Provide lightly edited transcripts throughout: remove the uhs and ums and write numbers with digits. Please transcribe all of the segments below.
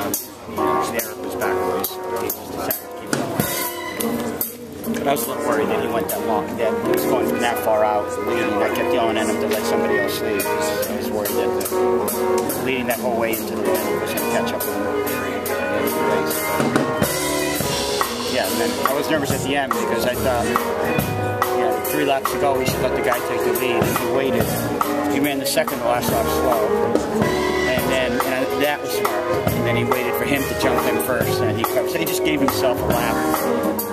and the Arab was back away, so he just decided to keep going. But I was a little worried that he went that long, that he was going from that far out leading. I kept yelling at him to let somebody else lead. I was worried that leading that whole way into the wind was going to catch up with him at the end of the race. Yeah, and then I was nervous at the end because I thought, 3 laps to go, we should let the guy take the lead. And he waited. He ran the second to last lap slow. And then that was smart. And then he waited for him to jump in first. And so he just gave himself a lap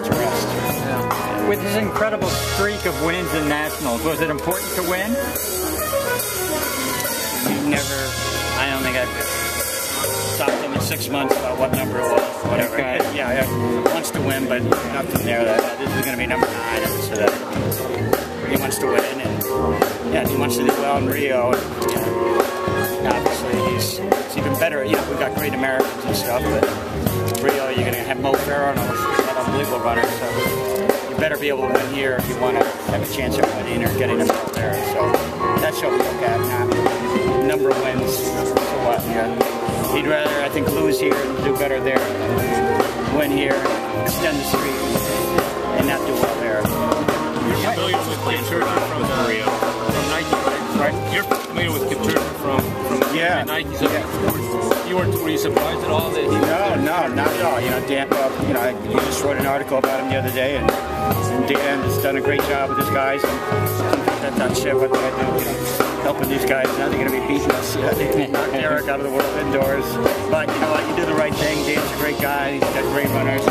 to rest. Yeah. With his incredible streak of wins in nationals, was it important to win? I don't think I've talked to him in 6 months about what number it was, whatever. Okay. Yeah, wants to win, but nothing there that this is going to be number 9, and so that he wants to win, and he wants to do well in Rio. And, obviously, he's even better. We've got great Americans and stuff, but Rio, you're going to have Mo Farah, an unbelievable runner, so you better be able to win here if you want to have a chance of winning or getting a medal there. So that's what we look at, not number of wins. So what? He'd rather, I think, lose here and do better there than win here, extend the streak, and not do well there. You're familiar with Couture from Rio, from Nike, right? You're familiar with Couture from Nike, so you weren't really surprised at all that he No, not at all. Dan, I just wrote an article about him the other day, and Dan has done a great job with his guys. And that's not shit what they do, helping these guys. Now they're going to be beating us. They knocked Eric out of the world indoors. But you know what? You do the right thing. Dan's a great guy. He's got great runners.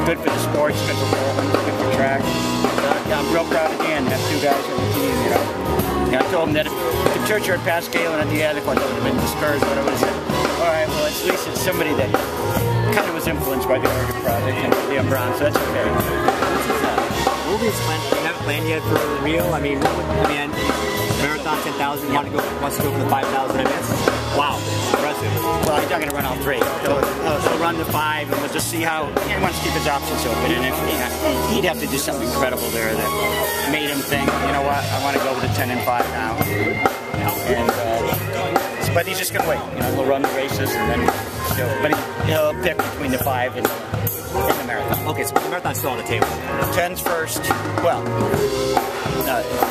Good for the sports, good for Portland, good for track. I'm real proud of Dan. Have 2 guys on the team, I told him that if Couture had passed Galen at the Atlantic, I would have been discouraged, but I would have said, all right, well, at least it's somebody that kind of was influenced by the Oregon project and Liam Brown, so that's okay. What will be his plan? Do you have a plan yet for Rio? Marathon 10,000, wants to go for the 5,000 minutes? Wow, impressive. Well, he's not going to run all 3. He'll run the 5, and we'll just see how he wants to keep his options open. And if he'd have to do something incredible there that made him think, you know what, I want to go with the 10 and 5 now. And but he's just going to wait. He'll run the races, and then he'll pick between the 5 and the marathon. Okay, so the marathon's still on the table. 10's first. Well,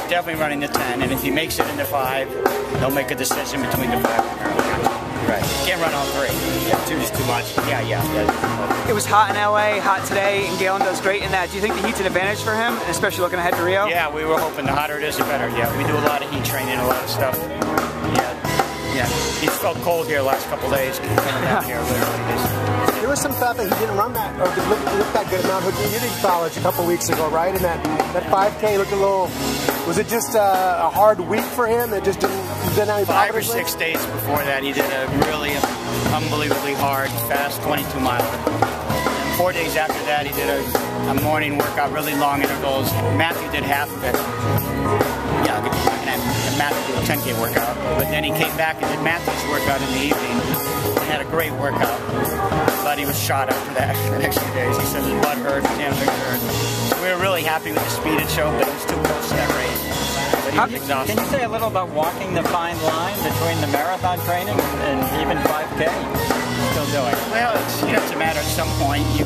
definitely running the 10, and if he makes it into 5, he'll make a decision between the 5 and the marathon. Right. Can't run all 3. Yeah, 2 is too much. Yeah. It was hot in LA, hot today, and Galen does great in that. Do you think the heat's an advantage for him, especially looking ahead to Rio? Yeah, we were hoping the hotter it is, the better. Yeah, we do a lot of heat training, a lot of stuff. Yeah. He's felt cold here the last couple of days. Down here, literally. There was some thought that he didn't run that, or didn't look that good amount. He did college a couple weeks ago, right? And that 5K looked a little. Was it just a hard week for him? That just didn't have any 5 or 6 days before that, he did a really unbelievably hard, fast 22 miler. And 4 days after that, he did a morning workout, really long intervals. Matthew did half of it. Yeah, and Matthew did a 10K workout. But then he came back and did Matthew's workout in the evening and had a great workout. But he was shot after that the next few days. He said his butt hurt, his hamstring hurt. So we were really happy with the speed it showed, but it was too close to that race. But he was exhausted. Can you say a little about walking the fine line between the marathon training and even 5K? Still doing? Well, it's a matter at some point. You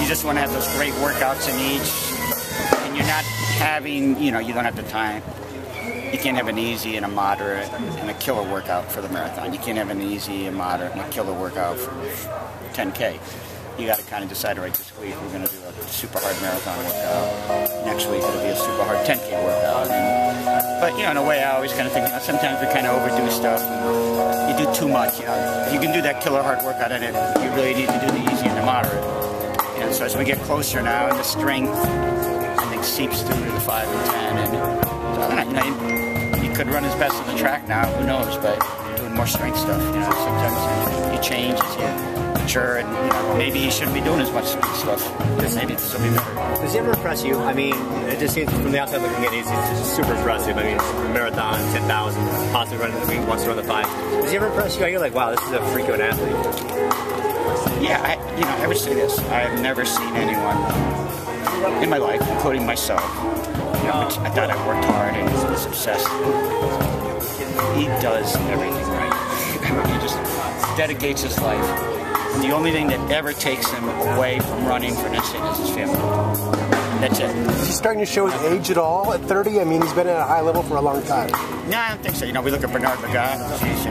just want to have those great workouts in each, and you're not having, you don't have the time. You can't have an easy and a moderate and a killer workout for the marathon. You can't have an easy, a moderate, and a killer workout for 10K. You got to kind of decide, right, this week we're going to do a super hard marathon workout. Next week it'll be a super hard 10K workout. But in a way, I always kind of think, sometimes we kind of overdo stuff. And you do too much. If you can do that killer hard workout in it, you really need to do the easy and the moderate. So as we get closer now, and the strength, I think, seeps through to the 5 and 10. And he could run his best on the track now. Who knows? But doing more strength stuff. Sometimes you change as you mature, and maybe he shouldn't be doing as much stuff. Maybe this will be better. Does he ever impress you? It just seems from the outside looking at it, it's just super impressive. Marathon, 10,000, possibly running the week, wants to run the 5. Does he ever impress you? You're like, wow, this is a freak of an athlete. Yeah, I would say this. I have never seen anyone in my life, including myself. I thought I worked hard and was obsessed. He does everything right. dedicates his life. And the only thing that ever takes him away from running for an instant is his family. That's it. Is he starting to show his age at all at 30? I mean, he's been at a high level for a long time. No, I don't think so. You know, we look at Bernard McGott. He's,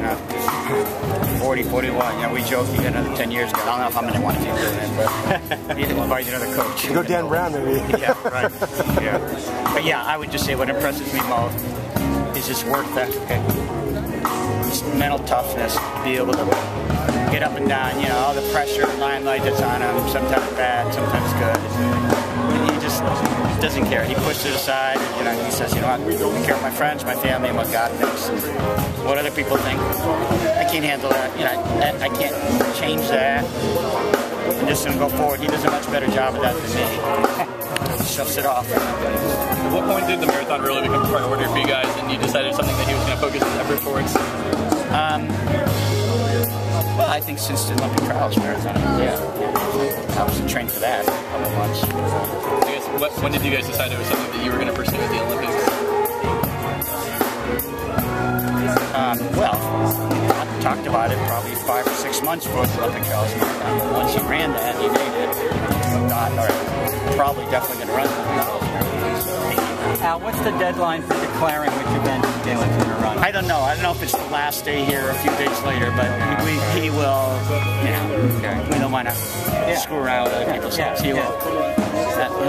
40, 41. You know, we joke he got another 10 years ago. I don't know if I'm going to want to keep doing it, but he'll invite another coach. Go Dan Brown, maybe. Yeah, right. Yeah. But yeah, I would just say what impresses me most is his work ethic, his mental toughness, to be able to get up and down, all the pressure, limelight that's on him, sometimes bad, sometimes good. He just doesn't care. He pushes it aside, and, he says, I care for my friends, my family, and what God thinks, and what other people think. I can't handle that. I can't change that. I'm just going to go forward. He does a much better job of that than me. He shoves it off. At what point did the marathon really become a priority for you guys, and you decided something that he was going to focus his effort towards? Well, I think since the Olympic trials marathon, yeah. I was trained for that for a couple of months. I guess, when did you guys decide it was something that you were going to pursue at the Olympics? Well, I talked about it probably 5 or 6 months before the Olympic trials marathon. But once he ran that, he made it. I thought, all right, probably definitely going to run the Olympic trials marathon. Al, what's the deadline for declaring which event Galen's going to run? I don't know. I don't know if it's the last day here or a few days later, but he will, we don't want to screw around with other people's stuff. He'll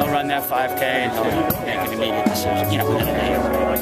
run that 5K and he'll make an immediate decision, within a day or whatever.